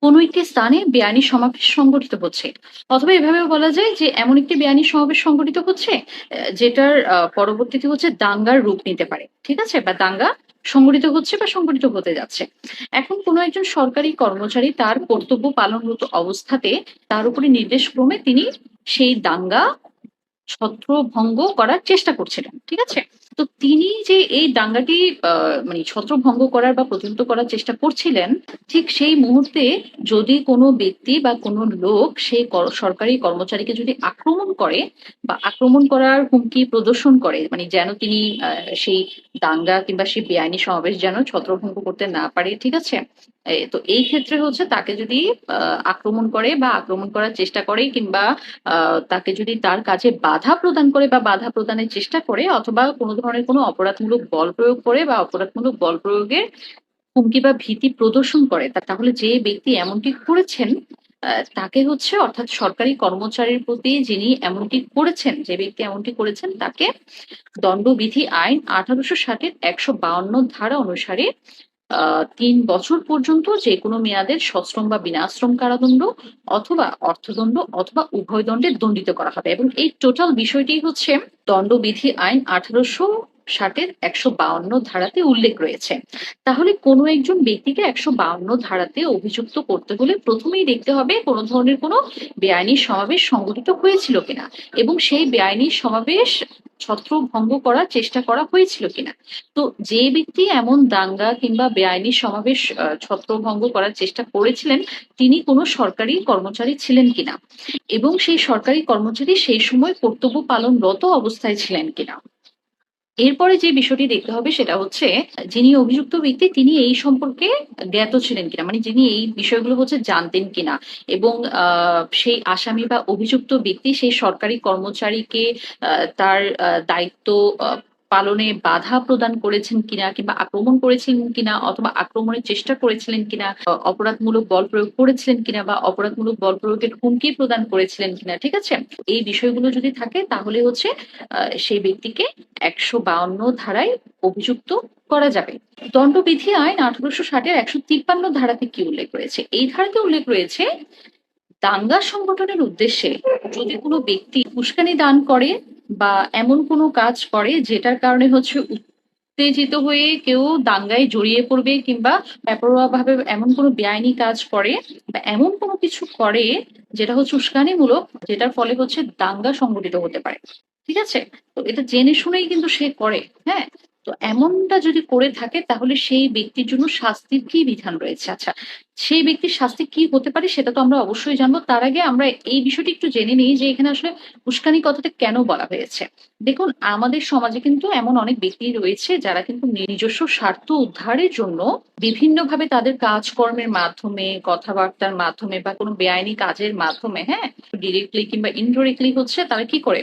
কোনো একটি স্থানে বেআইনি সমাবেশ সংগঠিত হচ্ছে, অথবা এভাবেও বলা যায় যে এমন একটি বেআইনি সমাবেশ সংগঠিত হচ্ছে যেটার পরবর্তীতে হচ্ছে দাঙ্গার রূপ নিতে পারে, ঠিক আছে, বা দাঙ্গা সংগঠিত হচ্ছে বা সংগঠিত হতে যাচ্ছে। এখন কোনো একজন সরকারি কর্মচারী তার কর্তব্য পালনরত অবস্থাতে তার উপরে নির্দেশক্রমে তিনি সেই দাঙ্গা ছত্রভঙ্গ করার চেষ্টা করছিলেন, ঠিক আছে। তো তিনি যে এই দাঙ্গাটি মানে ছত্রভঙ্গ করার বা প্রতিহত করার চেষ্টা করছিলেন, ঠিক সেই মুহূর্তে যদি কোনো ব্যক্তি বা কোনো লোক সেই সরকারি কর্মচারীকে যদি আক্রমণ করে বা আক্রমণ করার হুমকি প্রদর্শন করে, মানে যেন তিনি সেই দাঙ্গা কিংবা সেই বেআইনি সমাবেশ যেন ছত্রভঙ্গ করতে না পারে, ঠিক আছে। তো এই ক্ষেত্রে হচ্ছে তাকে যদি আক্রমণ করে বা আক্রমণ করার চেষ্টা করে, কিংবা তাকে যদি তার কাজে বাধা প্রদান করে বা বাধা প্রদানের চেষ্টা করে, অথবা কোনো ধরনের কোনো অপরাধমূলক বল প্রয়োগ করে বা অপরাধমূলক বল প্রয়োগের হুমকি বা ভীতি প্রদর্শন করে, তাহলে যে ব্যক্তি এমনটি করেছেন তাকে হচ্ছে, অর্থাৎ সরকারি কর্মচারীর প্রতি যিনি এমনটি করেছেন, যে ব্যক্তি এমনটি করেছেন তাকে দণ্ডবিধি আইন 1860-এর 152 ধারা অনুসারে 3 বছর পর্যন্ত যে কোনো মেয়াদের সশ্রম বা বিনাশ্রম কারাদণ্ড অথবা অর্থদণ্ড অথবা উভয় দণ্ডে দণ্ডিত করা হবে। এবং এই টোটাল বিষয়টি হচ্ছে দণ্ডবিধি আইন 1860-এর 152 ধারাতে উল্লেখ রয়েছে। তাহলে কোনো একজন ব্যক্তিকে 152 ধারাতে অভিযুক্ত করতে হলে প্রথমেই দেখতে হবে কোনো ধরনের কোনো বেআইনি সমাবেশ সংগঠিত হয়েছিল কিনা, এবং সেই বেআইনি সমাবেশ ছত্রভঙ্গ করার চেষ্টা করা হয়েছিল কিনা। তো যে ব্যক্তি এমন দাঙ্গা কিংবা বেআইনি সমাবেশ ছত্রভঙ্গ করার চেষ্টা করেছিলেন, তিনি কোনো সরকারি কর্মচারী ছিলেন কিনা, এবং সেই সরকারি কর্মচারী সেই সময় কর্তব্য পালনরত অবস্থায় ছিলেন কিনা। এরপরে যে বিষয়টি দেখতে হবে সেটা হচ্ছে যিনি অভিযুক্ত ব্যক্তি তিনি এই সম্পর্কে জ্ঞাত ছিলেন কিনা, মানে যিনি এই বিষয়গুলো হচ্ছে জানতেন কিনা, এবং সেই আসামি বা অভিযুক্ত ব্যক্তি সেই সরকারি কর্মচারীকে তার দায়িত্ব পালনে বাধা প্রদান করেছেন কিনা, কিংবা আক্রমণ করেছিলেন কিনা, অথবা আক্রমণের চেষ্টা করেছিলেন কিনা, অপরাধমূলক বল প্রয়োগ করেছিলেন কিনা, বা অপরাধমূলক বল প্রয়োগের হুমকি প্রদান করেছিলেন কিনা, ঠিক আছে। এই বিষয়গুলো যদি থাকে তাহলে হচ্ছে সেই ব্যক্তিকে 152 ধারায় অভিযুক্ত করা যাবে। দণ্ডবিধি আইন 1860-এর 153 ধারাতে কি উল্লেখ রয়েছে? এই ধারাতে উল্লেখ রয়েছে দাঙ্গা সংগঠনের উদ্দেশ্যে যদি কোনো ব্যক্তি উস্কানি দান করে বা এমন কোনো কাজ করে যেটার কারণে হচ্ছে উত্তেজিত হয়ে কেউ দাঙ্গায় জড়িয়ে পড়বে, কিংবা বেপরোয়াভাবে এমন কোনো বেআইনি কাজ করে বা এমন কোনো কিছু করে যেটা হচ্ছে উস্কানিমূলক, যেটার ফলে হচ্ছে দাঙ্গা সংগঠিত হতে পারে, ঠিক আছে। তো এটা জেনে শুনেই কিন্তু সে করে, হ্যাঁ। তো এমনটা যদি করে থাকে তাহলে সেই ব্যক্তির জন্য শাস্তির কি বিধান রয়েছে? আচ্ছা, সেই ব্যক্তির শাস্তি কি হতে পারে সেটা তো আমরা অবশ্যই জানবো। তার আগে আমরা এই বিষয়টি একটু জেনে নিই যে এখানে আসলে উস্কানি কথাটা কেন বলা হয়েছে। দেখুন, আমাদের সমাজে কিন্তু এমন অনেক ব্যক্তি রয়েছে যারা কিন্তু নিজস্ব স্বার্থ উদ্ধারের জন্য বিভিন্নভাবে তাদের কাজকর্মের মাধ্যমে, কথাবার্তার মাধ্যমে বা কোনো বেআইনি কাজের মাধ্যমে, হ্যাঁ, ডিরেক্টলি কিংবা ইনডিরেক্টলি হচ্ছে তারা কি করে,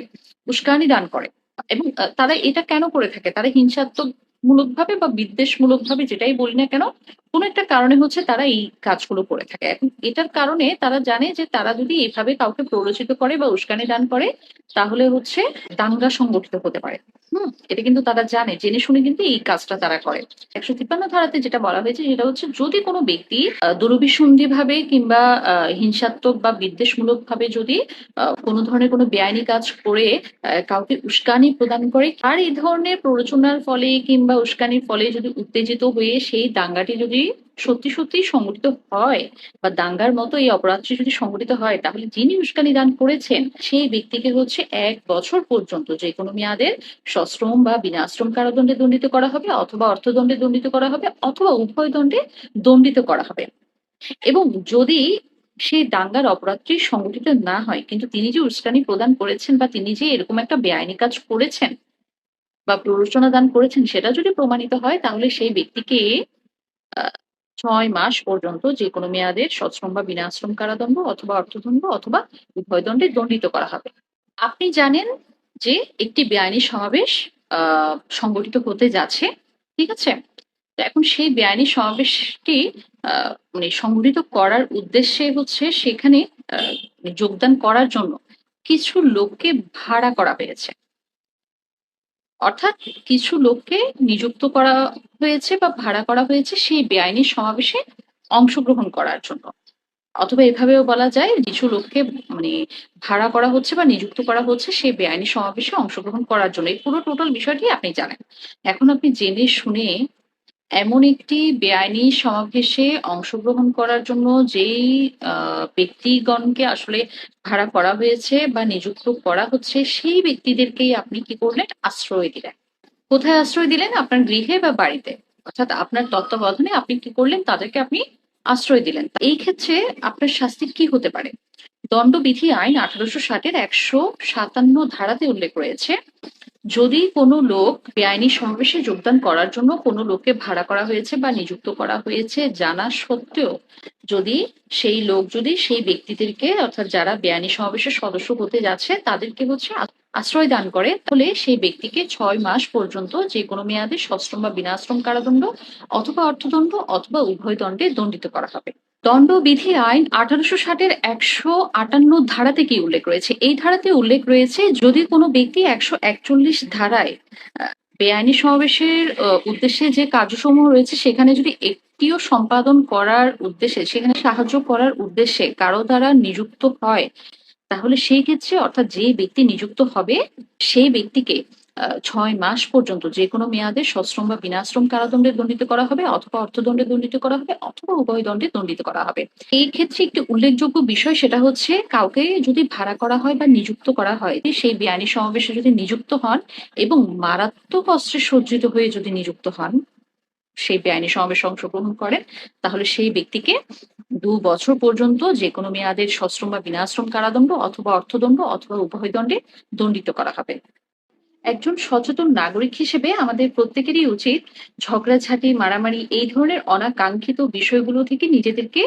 উস্কানি দান করে। এবং তারা এটা কেন করে থাকে? তারা হিংসাত্মক মূলক ভাবে বা বিদ্বেষমূলক ভাবে, যেটাই বলি না কেন, কোনো একটা কারণে হচ্ছে তারা এই কাজগুলো করে থাকে। এখন এটার কারণে তারা জানে যে তারা যদি এভাবে কাউকে প্ররোচিত করে বা উস্কানি দান করে তাহলে হচ্ছে দাঙ্গা সংগঠিত হতে পারে। এটা কিন্তু তারা জানে, জেনে শুনে কিন্তু এই কাজটা তারা করে। 153 ধারাতে যেটা বলা হয়েছে সেটা হচ্ছে যদি কোনো ব্যক্তি দুরভিসন্ধি ভাবে কিংবা হিংসাত্মক বা বিদ্বেষমূলক ভাবে যদি কোনো ধরনের কোনো বেআইনি কাজ করে কাউকে উস্কানি প্রদান করে, আর এই ধরনের প্ররোচনার ফলে কিংবা উস্কানির ফলে যদি উত্তেজিত হয়ে সেই দাঙ্গাটি যদি সত্যি সত্যি সংগঠিত হয় বা দাঙ্গার মতো এই অপরাধটি যদি সংগঠিত হয়, তাহলে যিনি উস্কানি দান করেছেন সেই ব্যক্তিকে হচ্ছে 1 বছর পর্যন্ত যে কোনো মেয়াদের সশ্রম বা বিনাশ্রম কারাদণ্ডে দণ্ডিত করা হবে, অথবা অর্থদণ্ডে দণ্ডিত করা হবে, অথবা উভয় দণ্ডে দণ্ডিত করা হবে। এবং যদি সেই দাঙ্গার অপরাধটি সংগঠিত না হয়, কিন্তু তিনি যে উস্কানি প্রদান করেছেন বা তিনি যে এরকম একটা বেআইনি কাজ করেছেন বা প্ররোচনা দান করেছেন সেটা যদি প্রমাণিত হয়, তাহলে সেই ব্যক্তিকে 6 মাস পর্যন্ত যে কোনো মেয়াদের সশ্রম বা বিনাশ্রম কারাদণ্ড অথবা অর্থদণ্ড অথবা উভয় দণ্ডে দণ্ডিত করা হবে। আপনি জানেন যে একটি বেআইনি সমাবেশ সংগঠিত হতে যাচ্ছে, ঠিক আছে। তো এখন সেই বেআইনি সমাবেশটি মানে সংগঠিত করার উদ্দেশ্যে হচ্ছে সেখানে মানে যোগদান করার জন্য কিছু লোককে ভাড়া করা হয়েছে, অর্থাৎ কিছু লোককে নিযুক্ত করা হয়েছে বা ভাড়া করা হয়েছে সেই বেআইনি সমাবেশে অংশগ্রহণ করার জন্য। অথবা এভাবেও বলা যায় কিছু লোককে মানে ভাড়া করা হচ্ছে বা নিযুক্ত করা হচ্ছে সেই বেআইনি সমাবেশে অংশগ্রহণ করার জন্য। এই পুরো টোটাল বিষয়টি আপনি জানেন। এখন আপনি জেনে শুনে এমন একটি বেআইনি সমাবেশে অংশগ্রহণ করার জন্য যেই ব্যক্তিগণকে আসলে ভাড়া করা হয়েছে বা নিযুক্ত করা হচ্ছে, সেই ব্যক্তিদেরকেই আপনি কি করলেন? আশ্রয় দিলেন। কোথায় আশ্রয় দিলেন? আপনার গৃহে বা বাড়িতে। অর্থাৎ আপনার তত্ত্বাবধানে আপনি কি করলেন? তাদেরকে আপনি আশ্রয় দিলেন। এই ক্ষেত্রে আপনার শাস্তি কি হতে পারে? দণ্ডবিধি আইন 1860-এর 157 ধারাতে উল্লেখ রয়েছে, যদি কোনো লোক বেআইনি সমাবেশে যোগদান করার জন্য কোনো লোককে ভাড়া করা হয়েছে বা নিযুক্ত করা হয়েছে জানা সত্ত্বেও যদি সেই ব্যক্তিদেরকে, অর্থাৎ যারা বেআইনি সমাবেশের সদস্য হতে যাচ্ছে তাদেরকে আশ্রয় দান করে, তাহলে সেই ব্যক্তিকে 6 মাস পর্যন্ত যে কোনো মেয়াদে সশ্রম বা বিনাশ্রম কারাদণ্ড অথবা অর্থদণ্ড অথবা উভয় দণ্ডে দণ্ডিত করা হবে। দণ্ডবিধি আইন 1860-এর 158 ধারাতে কি উল্লেখ রয়েছে? এই ধারাতে উল্লেখ রয়েছে, যদি কোনো ব্যক্তি 141 ধারায় বেআইনি সমাবেশের উদ্দেশ্যে যে কার্যসমূহ রয়েছে সেখানে যদি একটিও সম্পাদন করার উদ্দেশ্যে, সেখানে সাহায্য করার উদ্দেশ্যে কারো দ্বারা নিযুক্ত হয়, তাহলে সেই ক্ষেত্রে অর্থাৎ যে ব্যক্তি নিযুক্ত হবে সেই ব্যক্তিকে 6 মাস পর্যন্ত যে কোনো মেয়াদে সশ্রম বা বিনাশ্রম কারাদণ্ডে দণ্ডিত করা হবে অথবা অর্থদণ্ডে দণ্ডিত করা হবে অথবা উভয় দণ্ডে দণ্ডিত করা হবে। এই ক্ষেত্রে একটি উল্লেখযোগ্য বিষয়, সেটা হচ্ছে কাউকে যদি ভাড়া করা হয় বা নিযুক্ত করা হয়, সেই বেআইনি সমাবেশে যদি নিযুক্ত হন এবং মারাত্মক অস্ত্রে সজ্জিত হয়ে যদি নিযুক্ত হন, সেই বেআইনি সমাবেশে অংশগ্রহণ করেন, তাহলে সেই ব্যক্তিকে 2 বছর পর্যন্ত যে কোনো মেয়াদের সশ্রম বা বিনাশ্রম কারাদণ্ড অথবা অর্থদণ্ড অথবা উভয় দণ্ডে দণ্ডিত করা হবে। একজন সচেতন নাগরিক হিসেবে আমাদের প্রত্যেকেরই উচিত ঝগড়াঝাটি, মারামারি এই ধরনের অনাকাঙ্ক্ষিত বিষয়গুলো থেকে নিজেদেরকে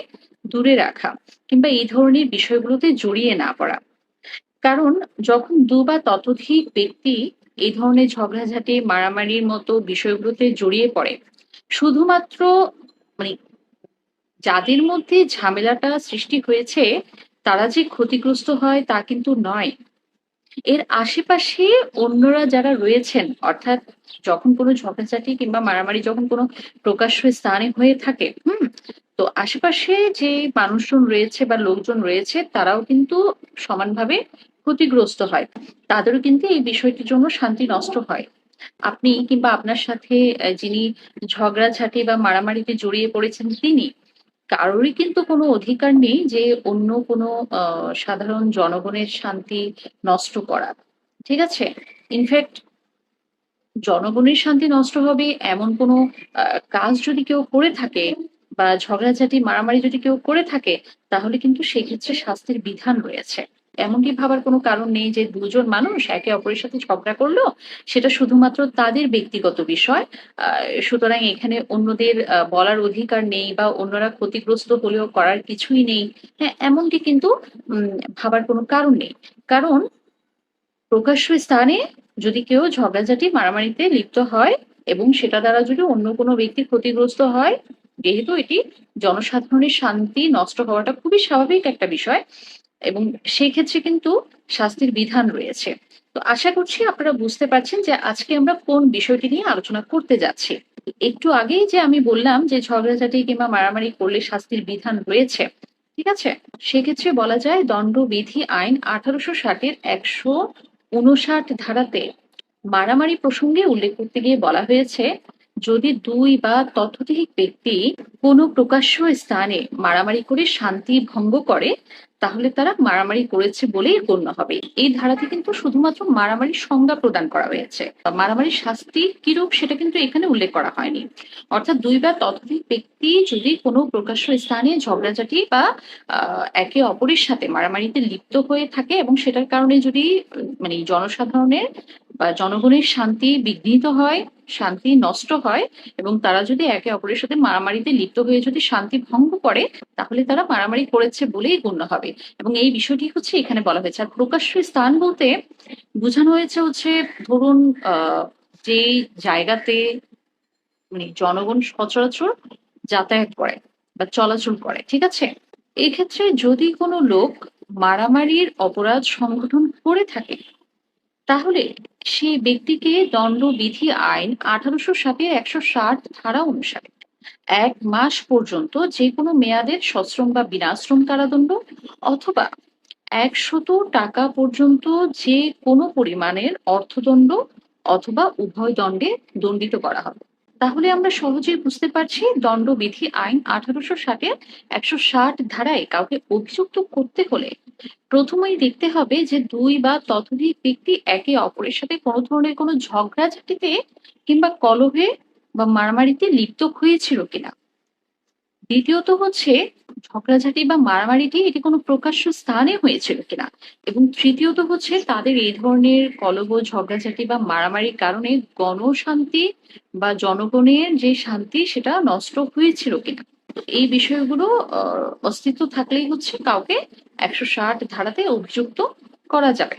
দূরে রাখা কিংবা এই ধরনের বিষয়গুলোতে জড়িয়ে না পড়া। কারণ যখন 2 বা ততোধিক ব্যক্তি এই ধরনের ঝগড়াঝাটি, মারামারির মতো বিষয়গুলোতে জড়িয়ে পড়ে, শুধুমাত্র মানে যাদের মধ্যে ঝামেলাটা সৃষ্টি হয়েছে তারা যে ক্ষতিগ্রস্ত হয় তা কিন্তু নয়। এর আশেপাশে অন্যরা যারা রয়েছেন, অর্থাৎ যখন কোনো ঝগড়াঝাটি কিংবা মারামারি যখন কোনো প্রকাশ্য স্থানে হয়ে থাকে, তো আশেপাশে যে মানুষজন রয়েছে বা লোকজন রয়েছে তারাও কিন্তু সমানভাবে ক্ষতিগ্রস্ত হয়। তাদেরও কিন্তু এই বিষয়টির জন্য শান্তি নষ্ট হয়। আপনি কিংবা আপনার সাথে যিনি ঝগড়াঝাটি বা মারামারিতে জড়িয়ে পড়েছেন তিনি, কারোরই কিন্তু কোনো অধিকার নেই যে অন্য কোনো সাধারণ জনগণের শান্তি নষ্ট করা। ঠিক আছে? ইনফ্যাক্ট জনগণের শান্তি নষ্ট হবে এমন কোনো কাজ যদি কেউ করে থাকে বা ঝগড়াঝাটি, মারামারি যদি কেউ করে থাকে, তাহলে কিন্তু সেক্ষেত্রে শাস্তির বিধান রয়েছে। এমনটি ভাবার কোনো কারণ নেই যে 2 জন মানুষ একে অপরের সাথে ঝগড়া করলো, সেটা শুধুমাত্র তাদের ব্যক্তিগত বিষয়। সুতরাং এখানে অন্যদের বলার অধিকার নেই বা অন্যরা ক্ষতিগ্রস্ত হলেও করার কিছুই নেই। হ্যাঁ, এমনটি কিন্তু ভাবার কোনো কারণ নেই। কারণ প্রকাশ্য স্থানে যদি কেউ ঝগড়াঝাটি, মারামারিতে লিপ্ত হয় এবং সেটা দ্বারা যদি অন্য কোনো ব্যক্তি ক্ষতিগ্রস্ত হয়, যেহেতু এটি জনসাধারণের শান্তি নষ্ট হওয়াটা খুবই স্বাভাবিক একটা বিষয়, এবং সেই ক্ষেত্রে কিন্তু শাস্তির বিধান রয়েছে। তো আশা করছি আপনারা বুঝতে পারছেন যে আজকে আমরা কোন বিষয়টি নিয়ে আলোচনা করতে যাচ্ছি। একটু আগেই যে আমি বললাম যে ঝগড়াঝাটি কিংবা মারামারি করলে শাস্তির বিধান রয়েছে, ঠিক আছে? সেক্ষেত্রে বলা যায় দণ্ডবিধি আইন 1860-এর 159 ধারাতে মারামারি প্রসঙ্গে উল্লেখ করতে গিয়ে বলা হয়েছে, যদি 2 বা ততোধিক ব্যক্তি কোনো প্রকাশ্য স্থানে মারামারি করে শান্তি ভঙ্গ করে, তাহলে তারা মারামারি করেছে বলেই গণ্য হবে। এই ধারাতে কিন্তু শুধুমাত্র মারামারির সংজ্ঞা প্রদান করা হয়েছে, মারামারির শাস্তি কিরূপ সেটা কিন্তু এখানে উল্লেখ করা হয়নি। অর্থাৎ 2 বা ততোধিক ব্যক্তি যদি কোনো প্রকাশ্য স্থানে ঝগড়াঝাটি বা একে অপরের সাথে মারামারিতে লিপ্ত হয়ে থাকে এবং সেটার কারণে যদি মানে জনসাধারণের বা জনগণের শান্তি বিঘ্নিত হয়, শান্তি নষ্ট হয় এবং তারা যদি একে অপরের সাথে মারামারিতে লিপ্ত হয়ে যদি শান্তি ভঙ্গ করে, তাহলে তারা মারামারি করেছে বলেই গণ্য হবে। এবং এই বিষয়টি হচ্ছে এখানে বলা হয়েছে। আর প্রকাশ্য স্থান বলতে বোঝানো হয়েছে হচ্ছে, ধরুন যেই জায়গাতে মানে জনগণ সচরাচর যাতায়াত করে বা চলাচল করে, ঠিক আছে? এই ক্ষেত্রে যদি কোনো লোক মারামারির অপরাধ সংগঠন করে থাকে, তাহলে সেই ব্যক্তিকে দণ্ডবিধি আইন 1860-এর 160 ধারা অনুসারে 1 মাস পর্যন্ত যে কোনো মেয়াদের সশ্রম বা বিনাশ্রম কারাদণ্ড, অথবা 100 টাকা পর্যন্ত যে কোনো পরিমাণের অর্থদণ্ড, অথবা উভয় দণ্ডে দণ্ডিত করা হবে। তাহলে আমরা সহজেই বুঝতে পারছি দণ্ডবিধি আইন 1860-এর 160 ধারায় কাউকে অভিযুক্ত করতে হলে প্রথমেই দেখতে হবে যে 2 বা ততোধিক ব্যক্তি একে অপরের সাথে কোনো ধরনের কোনো ঝগড়াঝাটিতে কিংবা কলহে বা মারামারিতে লিপ্ত হয়েছিল কিনা। দ্বিতীয়ত হচ্ছে ঝগড়াঝাটি বা মারামারিটি এটি কোনো প্রকাশ্য স্থানে হয়েছিল কিনা। এবং তৃতীয়ত হচ্ছে তাদের এই ধরনের কলহ, ঝগড়াঝাটি বা মারামারির কারণে গণশান্তি বা জনগণের যে শান্তি সেটা নষ্ট হয়েছিল কিনা। তো এই বিষয়গুলো অস্তিত্ব থাকলেই হচ্ছে কাউকে 160 ধারাতে অভিযুক্ত করা যাবে।